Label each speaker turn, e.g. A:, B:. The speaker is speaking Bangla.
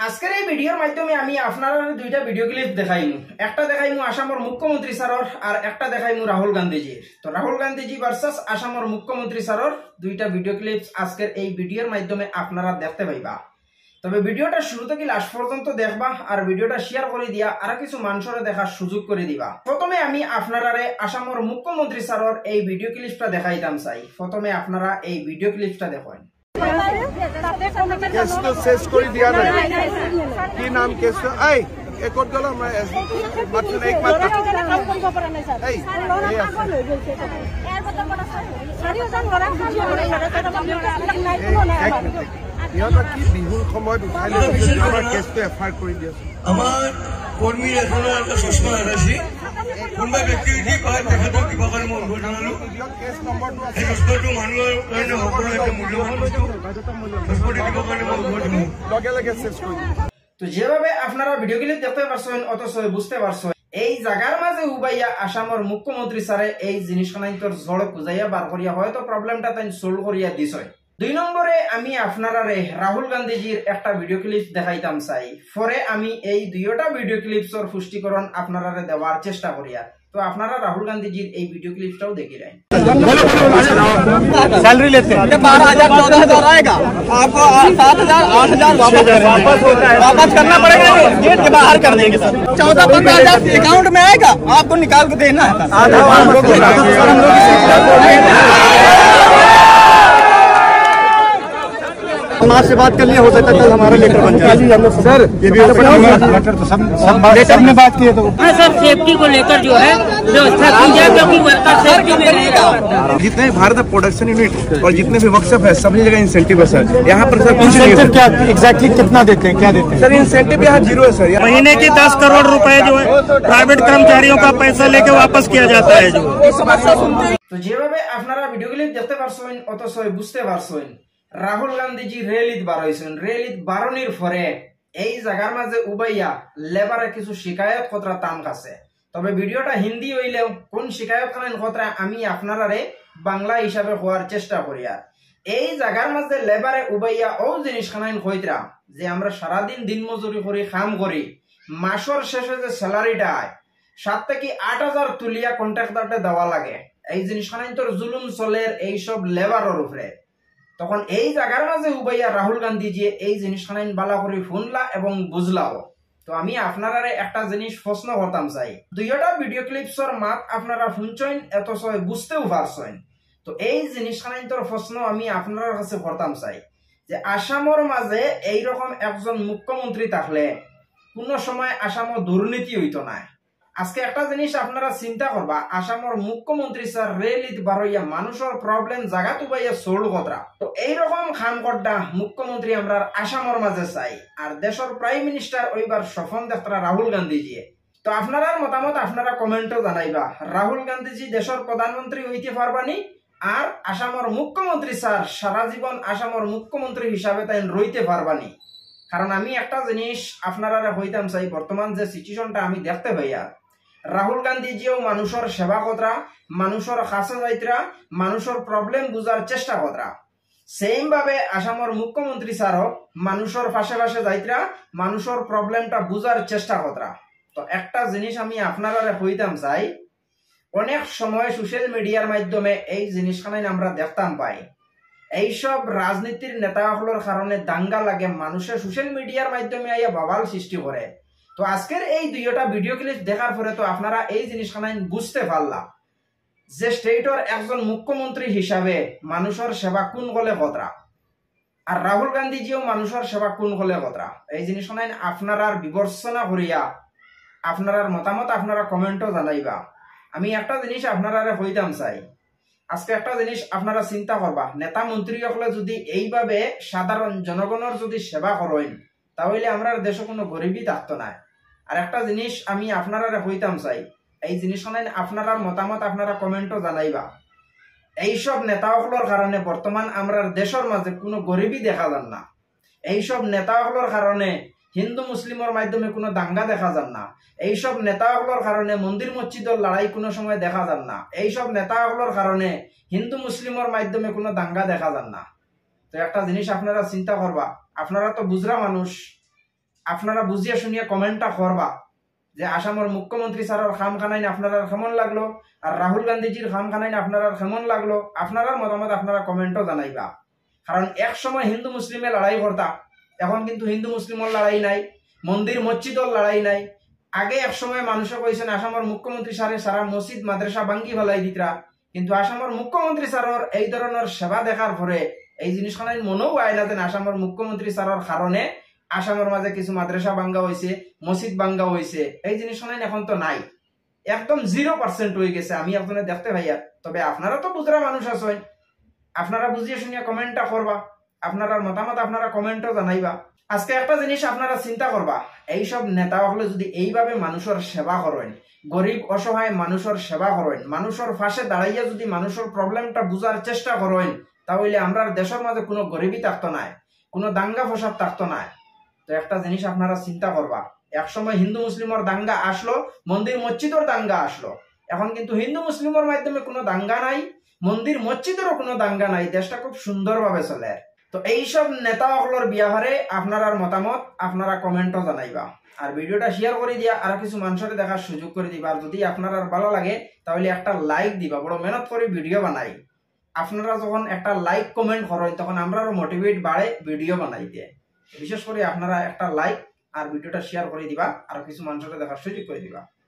A: আজকের এই ভিডিওর মাধ্যমে আমি আপনারা দুইটা ভিডিও ক্লিপ দেখাইমু। একটা দেখাইমু আসামের মুখ্যমন্ত্রী স্যারর আর একটা দেখাইমু রাহুল গান্ধীজির। তো রাহুল গান্ধীজি ভার্সাস আসামের মুখ্যমন্ত্রী স্যারর দুইটা ভিডিও ক্লিপস আজকের এই ভিডিওর মাধ্যমে আপনারা দেখতে পাইবা। তবে ভিডিওটা শুরু থেকে লাস্ট পর্যন্ত দেখবা আর ভিডিওটা শেয়ার করে দিয়া আর কিছু মানুষরে দেখার সুযোগ করে দিবা। প্রথমে আমি আপনারারে আসামের মুখ্যমন্ত্রী স্যারর এই ভিডিও ক্লিপটা দেখাইতাম চাই। প্রথমে আপনারা এই ভিডিও ক্লিপটা দেখেন।
B: কেস তো শেষ করে দিয়া নাই কি নাম কেস এই একট গেল আমরা মাত্র এক মাত্র এই ইহঁতক কি বিহুৰ সময়ত উঠাই লৈছে আমাৰ কেছটো এফআইআৰ কৰি দিয়া
C: আমাৰ কৰ্মীৰ এখনৰ এটা চশমা আছে কোনোবা ব্যক্তি কি কয় তেখেতক কিবা কাৰণে মই অনুৰোধ জনালো
B: কেছ নম্বৰটো আছে
C: চশমাটো মানুহৰ কাৰণে সকলো এটা মূল্যৱান বস্তু চশমাটো কিবা কাৰণে মই অনুৰোধ জনালো
B: লগে লগে শেষ কৰি
A: তো যেভাবে আপনারা ভিডিও ক্লিপ দেখতে পারছেন অথচ বুঝতে পারছেন এই জায়গার মাঝে উবাইয়া আসামের মুখ্যমন্ত্রী স্যারে এই জিনিসখানাইতর জড় খুঁজাইয়া বার করিয়া হয়তো প্রবলেমটা তাই সলভ করিয়া দিছয়। 2 নম্বরে আমি আপনারারে রাহুল গান্ধীজির একটা ভিডিও ক্লিপ দেখাইতাম চাই। পরে আমি এই দুইটা ভিডিও ক্লিপসর পুষ্টিকরণ আপনারারে দেওয়ার চেষ্টা করিয়া। তো আপনারা রাহুল গান্ধীজির এই ভিডিও ক্লিপটাও দেখি রাই।
D: सैलरी लेते हैं 12,000 14,000 आएगा आपको 7,000 8,000 वापस होता है वापस करना पड़ेगा गेट के बाहर कर देंगे सर 14-15,000 अकाउंट में आएगा आपको निकाल के देना है हमारे से बात कर लिया हो सकता है कल हमारा लेटर बन जाए सर ये भी लेटर तो सब लेटर में बात किए तो
E: सर सेफ्टी को लेकर जो है व्यवस्था की जाए क्योंकि वर्कर सेफ्टी में रहेगा।
B: जितने भारत प्रोडक्शन यूनिट और जितने भी वर्कशॉप है सभी जगह इंसेंटिव है सर। यहाँ पर सर कुछ नहीं है
D: क्या एग्जैक्टली कितना देते हैं क्या देते हैं
B: सर इंसेंटिव यहाँ 0 है सर।
F: महीने के 10 करोड़ रुपए जो है प्राइवेट कर्मचारियों का पैसा लेके वापस किया जाता है जो।
A: তো যেভাবে আপনারা ভিডিও ক্লিপ দেখতে পারছেন অথচ বুঝতে পারছেন রাহুল গান্ধীজি রেলিত বার হয়েছেন। রেলিত বারণির পরে এই জায়গার মাঝে উবাইয়া লেবারে কিছু শিকায়ত কতরা তাম কাছে। তবে ভিডিওটা হিন্দি হইলেও কোন শিকায়ত কারণ কতরা আমি আপনারারে বাংলা হিসাবে হওয়ার চেষ্টা করি। আর এই জায়গার মাঝে লেবারে উবাইয়া ও জিনিস খানাইন কইতরা যে আমরা সারাদিন দিন মজুরি করি কাম করি মাসের শেষে যে স্যালারিটা আয় 7 থেকে 8,000 তুলিয়া কন্ট্রাক্টরটা দেওয়া লাগে। এই জিনিস খানাইন তোর জুলুম চলের এইসব লেবারের উপরে। তখন এই জায়গার মাঝে উবাইয়া রাহুল গান্ধীজি এই জিনিসখানাইন বালা করে শুনলা এবং বুঝলাও। তো আমি আপনারা একটা জিনিস প্রশ্ন করতাম চাই দুইটা ভিডিও ক্লিপসর মাত আপনারা শুনছেন এতচ বুঝতেও পারছেন। তো এই জিনিসখানাইন তোর প্রশ্ন আমি আপনার কাছে করতাম চাই যে আসামের মাঝে এইরকম একজন মুখ্যমন্ত্রী থাকলে কোনো সময় আসামে দুর্নীতি হইতো না। আজকে একটা জিনিস আপনারা চিন্তা করবা আসামের মুখ্যমন্ত্রী স্যার রেলিত বারইয়া মানুষের প্রবলেম জায়গাত উবাইয়া সোল কতরা। তো এইরকম খাম করডা মুখ্যমন্ত্রী আমরা আসামের মাঝে চাই। আর দেশের প্রাইম মিনিস্টার ওইবার স্বপ্ন দেখতরা রাহুল গান্ধীজি। তো আপনার মতামত আপনারা কমেন্টও জানাইবা রাহুল গান্ধীজি দেশের প্রধানমন্ত্রী হইতে পারবানি আর আসামের মুখ্যমন্ত্রী স্যার সারা জীবন আসামের মুখ্যমন্ত্রী হিসাবে তাই রইতে পারবানি। কারণ আমি একটা জিনিস আপনারা হইতাম চাই বর্তমান যে সিচুয়েশনটা আমি দেখতে পাইয়া রাহুল গান্ধীজিও মানুষের সেবা কতরা মানুষের কাছে যাইতরা মানুষের প্রবলেম বুঝার চেষ্টা কতরা সেম ভাবে আসামের মুখ্যমন্ত্রী স্যারও মানুষের পাশে পাশে যাইতরা মানুষের প্রবলেমটা বুঝার চেষ্টা কতরা। তো একটা জিনিস আমি আপনারা হইতাম চাই অনেক সময় সোশ্যাল মিডিয়ার মাধ্যমে এই জিনিসখানাই আমরা দেখতাম পাই এইসব রাজনীতির নেতাসকলের কারণে দাঙ্গা লাগে মানুষের সোশ্যাল মিডিয়ার মাধ্যমে আইয়া বাবাল সৃষ্টি করে। তো আজকের এই দুইটা ভিডিও ক্লিপ দেখার পরে তো আপনারা এই জিনিসখানাই বুঝতে পারলা যে স্টেটের একজন মুখ্যমন্ত্রী হিসাবে মানুষের সেবা কোন গলে কতরা আর রাহুল গান্ধীজিও মানুষের সেবা কোন গলে কতরা। এই জিনিসখানাই আপনারা বিবেচনা করিয়া আপনার মতামত আপনারা কমেন্টও জানাইবা। আমি একটা জিনিস আপনারা হইতাম চাই আজকে একটা জিনিস আপনারা চিন্তা করবা নেতা মন্ত্রী সকলে যদি এইভাবে সাধারণ জনগণের যদি সেবা করেন তাহলে আমরা দেশে কোনো গরিবই থাকতো না। আর একটা জিনিস আমি আপনারা হইতাম চাই এই জিনিসখানে আপনার মতামত আপনারা কমেন্টও জানাইবা এইসব নেতাসকলের কারণে বর্তমান আমরা দেশের মাঝে কোনো গরিবই দেখা যান না। এইসব নেতাসকলের কারণে হিন্দু মুসলিমের মাধ্যমে কোনো দাঙ্গা দেখা যান না। এইসব নেতাসকলের কারণে মন্দির মসজিদের লড়াই কোনো সময় দেখা যান না। এইসব নেতাসকলের কারণে হিন্দু মুসলিমের মাধ্যমে কোনো দাঙ্গা দেখা যান না। তো একটা জিনিস আপনারা চিন্তা করবা আপনারা তো বুঝরা মানুষ আপনারা বুঝিয়া শুনিয়া কমেন্টটা করবা যে আসামের মুখ্যমন্ত্রী স্যারের খামখানাইন আপনারা কেমন লাগলো, আর রাহুল গান্ধীজির খামখানাইন আপনারা কেমন লাগলো, আপনারা মতামত আপনারা কমেন্টও জানাইবা। কারণ এক সময় হিন্দু মুসলিমে লড়াই করতা, এখন কিন্তু হিন্দু মুসলিমের লড়াই নাই, মন্দির মসজিদর লড়াই নাই। আগে এক সময় মানুষে কইছেন আসামের মুখ্যমন্ত্রী স্যারে সারা মসজিদ মাদ্রাসা ভাঙ্গি ফেলাই দিতরা, কিন্তু আসামের মুখ্যমন্ত্রী স্যারের এই ধরনের সেবা দেখার পরে এই জিনিসখান মনেও আয় না যেন আসামের মুখ্যমন্ত্রী স্যারের কারণে আসামের মাঝে কিছু মাদ্রাসা ভাঙ্গা হয়েছে, মসজিদ ভাঙ্গা হয়েছে, এই জিনিসখান এখন তো নাই, একদম 0% হয়ে গেছে। আমি আপনাদের দেখতে ভাইয়া, তবে আপনারা তো বুঝরা মানুষ আছেন, আপনারা বুঝিয়ে শুনিয়া কমেন্টটা করবা, আপনারা মতামত আপনারা কমেন্টও জানাইবা। আজকে একটা জিনিস আপনারা চিন্তা করবা, এইসব নেতা হলে যদি এইভাবে মানুষের সেবা করেন, গরিব অসহায় মানুষের সেবা করেন, মানুষের পাশে দাঁড়াইয়া যদি মানুষের প্রবলেমটা বুঝার চেষ্টা করেন, তাহলে আমরা দেশের মাঝে কোনো গরিবই থাকতো না, কোনো দাঙ্গা ফসাদ থাকতো না। তো একটা জিনিস আপনারা চিন্তা করবা, একসময় হিন্দু মুসলিমের দাঙ্গা আসলো, মন্দির মসজিদের দাঙ্গা আসলো, এখন কিন্তু হিন্দু মুসলিমের মাধ্যমে কোনো দাঙ্গা নাই, মন্দির মসজিদেরও কোনো দাঙ্গা নাই, দেশটা খুব সুন্দরভাবে চলে। তো এইসব নেতা সকলের বিয়াহারে আপনার মতামত আপনারা কমেন্টও জানাইবা, আর ভিডিওটা শেয়ার করে দিয়া আর কিছু মানুষের দেখার সুযোগ করে দিবা। আর যদি আপনার ভালো লাগে তাহলে একটা লাইক দিবা, বড় মেহনত করে ভিডিও বানাই। আপনারা যখন একটা লাইক কমেন্ট করেন তখন আমরাও মোটিভেট বাড়ে ভিডিও বানাইতে। বিশেষ করে আপনারা একটা লাইক আর ভিডিওটা শেয়ার করে দিবা, আর কিছু মানুষের দেখার সুযোগ করে দিবা।